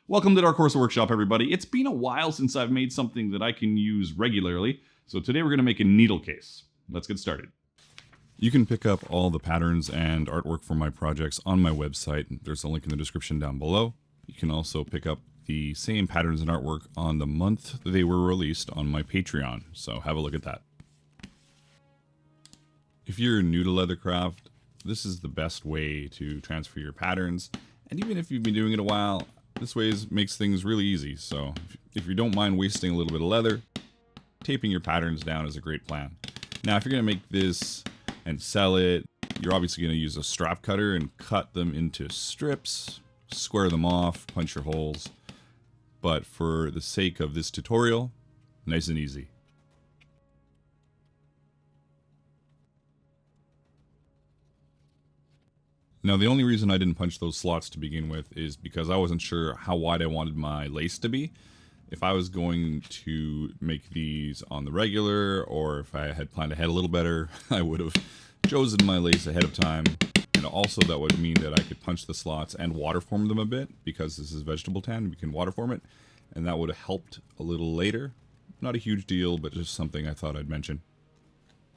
Welcome to Dark Horse Workshop, everybody. It's been a while since I've made something that I can use regularly, so today we're going to make a needle case. Let's get started. You can pick up all the patterns and artwork for my projects on my website. There's a link in the description down below. You can also pick up the same patterns and artwork on the month they were released on my Patreon, so have a look at that. If you're new to leathercraft, this is the best way to transfer your patterns, and even if you've been doing it a while, this way makes things really easy. So if you don't mind wasting a little bit of leather, taping your patterns down is a great plan. Now if you're going to make this and sell it, you're obviously going to use a strap cutter and cut them into strips, square them off, punch your holes. But for the sake of this tutorial, nice and easy. Now the only reason I didn't punch those slots to begin with is because I wasn't sure how wide I wanted my lace to be. If I was going to make these on the regular, or if I had planned ahead a little better, I would have chosen my lace ahead of time. And also that would mean that I could punch the slots and waterform them a bit, because this is vegetable tan, we can waterform it. And that would have helped a little later. Not a huge deal, but just something I thought I'd mention.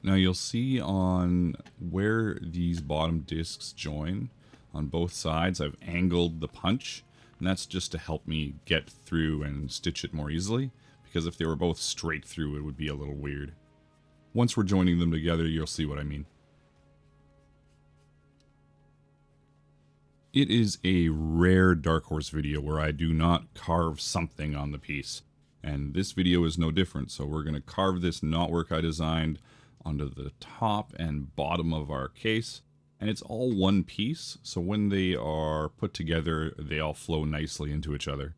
Now you'll see on where these bottom discs join on both sides, I've angled the punch, and that's just to help me get through and stitch it more easily, because if they were both straight through it would be a little weird. Once we're joining them together, you'll see what I mean. It is a rare Dark Horse video where I do not carve something on the piece, and this video is no different. So we're going to carve this knotwork I designed onto the top and bottom of our case, and it's all one piece, so when they are put together they all flow nicely into each other.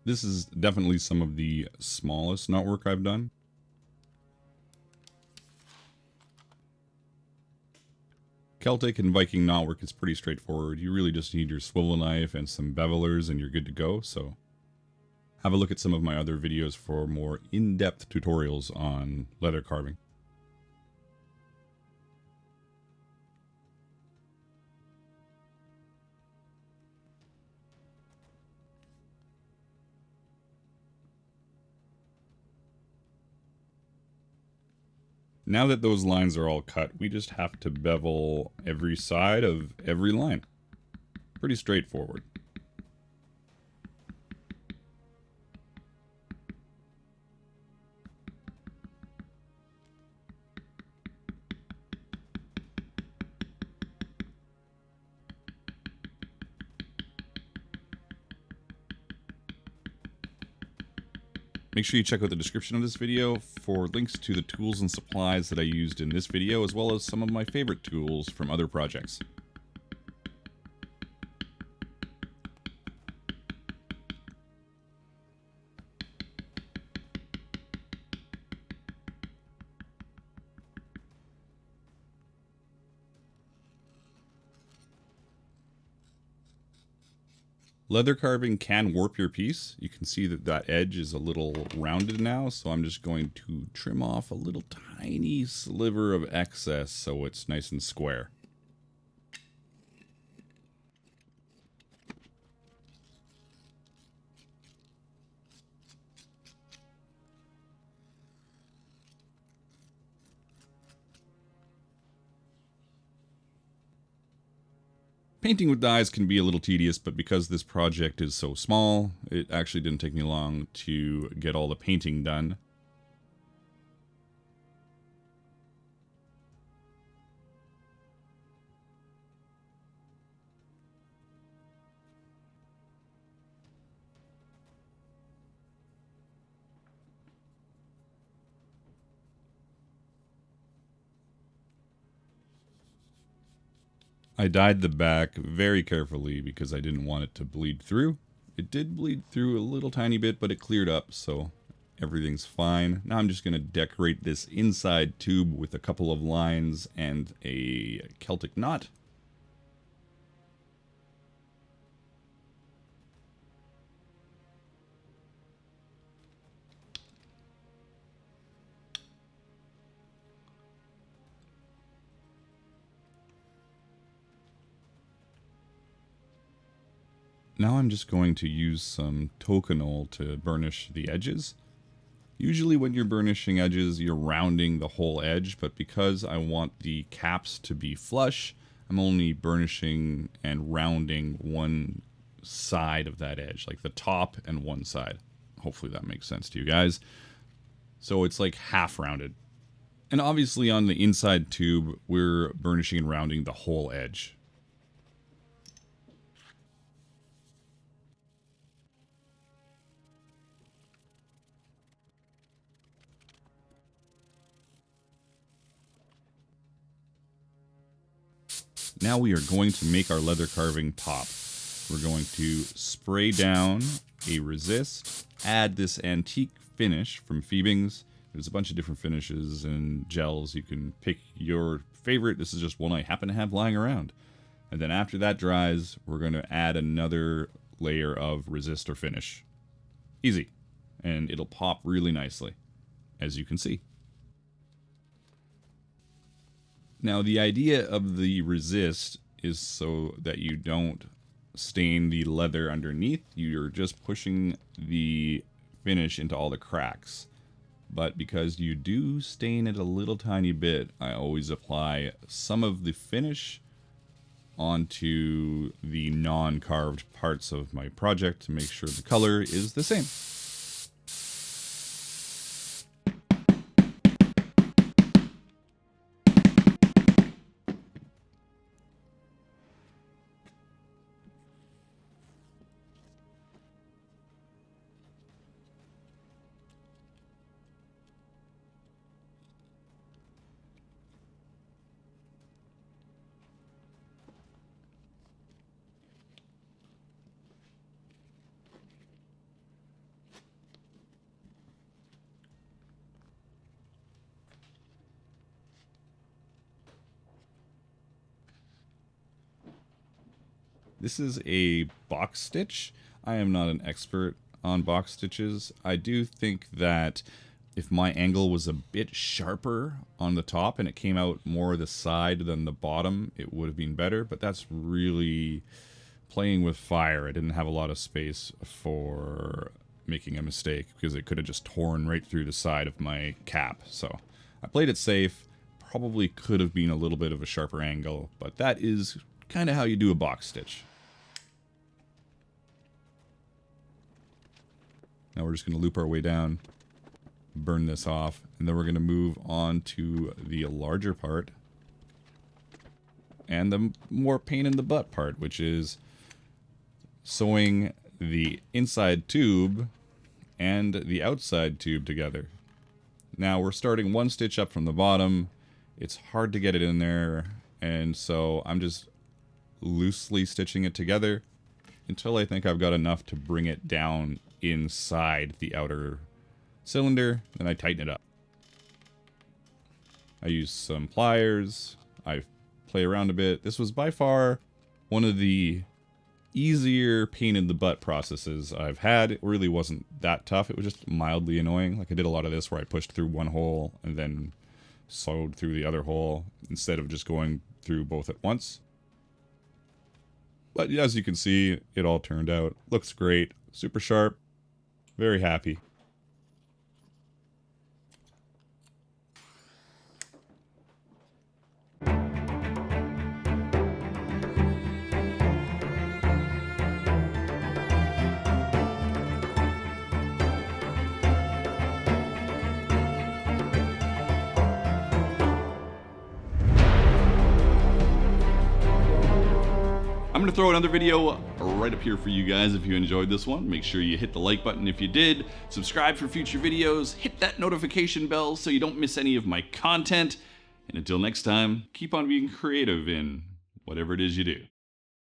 This is definitely some of the smallest knotwork I've done. Celtic and Viking knotwork is pretty straightforward. You really just need your swivel knife and some bevelers and you're good to go. So have a look at some of my other videos for more in-depth tutorials on leather carving. Now that those lines are all cut, we just have to bevel every side of every line. Pretty straightforward. Make sure you check out the description of this video for links to the tools and supplies that I used in this video, as well as some of my favorite tools from other projects. Leather carving can warp your piece. You can see that that edge is a little rounded now, so I'm just going to trim off a little tiny sliver of excess so it's nice and square. Painting with dyes can be a little tedious, but because this project is so small, it actually didn't take me long to get all the painting done. I dyed the back very carefully because I didn't want it to bleed through. It did bleed through a little tiny bit, but it cleared up, so everything's fine. Now I'm just going to decorate this inside tube with a couple of lines and a Celtic knot. Now I'm just going to use some toconol to burnish the edges. Usually when you're burnishing edges, you're rounding the whole edge, but because I want the caps to be flush, I'm only burnishing and rounding one side of that edge, like the top and one side. Hopefully that makes sense to you guys. So it's like half rounded. And obviously on the inside tube, we're burnishing and rounding the whole edge. Now we are going to make our leather carving pop. We're going to spray down a resist, add this antique finish from Phoebing's. There's a bunch of different finishes and gels. You can pick your favorite. This is just one I happen to have lying around. And then after that dries, we're going to add another layer of resist or finish. Easy. And it'll pop really nicely, as you can see. Now, the idea of the resist is so that you don't stain the leather underneath. You're just pushing the finish into all the cracks. But because you do stain it a little tiny bit, I always apply some of the finish onto the non-carved parts of my project to make sure the color is the same. This is a box stitch. I am not an expert on box stitches. I do think that if my angle was a bit sharper on the top and it came out more the side than the bottom, it would have been better, but that's really playing with fire. I didn't have a lot of space for making a mistake because it could have just torn right through the side of my cap. So I played it safe. Probably could have been a little bit of a sharper angle, but that is kind of how you do a box stitch. Now we're just going to loop our way down, burn this off, and then we're going to move on to the larger part and the more pain in the butt part, which is sewing the inside tube and the outside tube together. Now we're starting one stitch up from the bottom. It's hard to get it in there, and so I'm just loosely stitching it together until I think I've got enough to bring it down inside the outer cylinder. Then I tighten it up. I use some pliers. I play around a bit. This was by far one of the easier pain in the butt processes I've had. It really wasn't that tough. It was just mildly annoying. Like I did a lot of this where I pushed through one hole and then sewed through the other hole instead of just going through both at once. But as you can see, it all turned out. Looks great. Super sharp. Very happy. I'm going to throw another video right up here for you guys if you enjoyed this one. Make sure you hit the like button if you did, subscribe for future videos, hit that notification bell so you don't miss any of my content, and until next time, keep on being creative in whatever it is you do.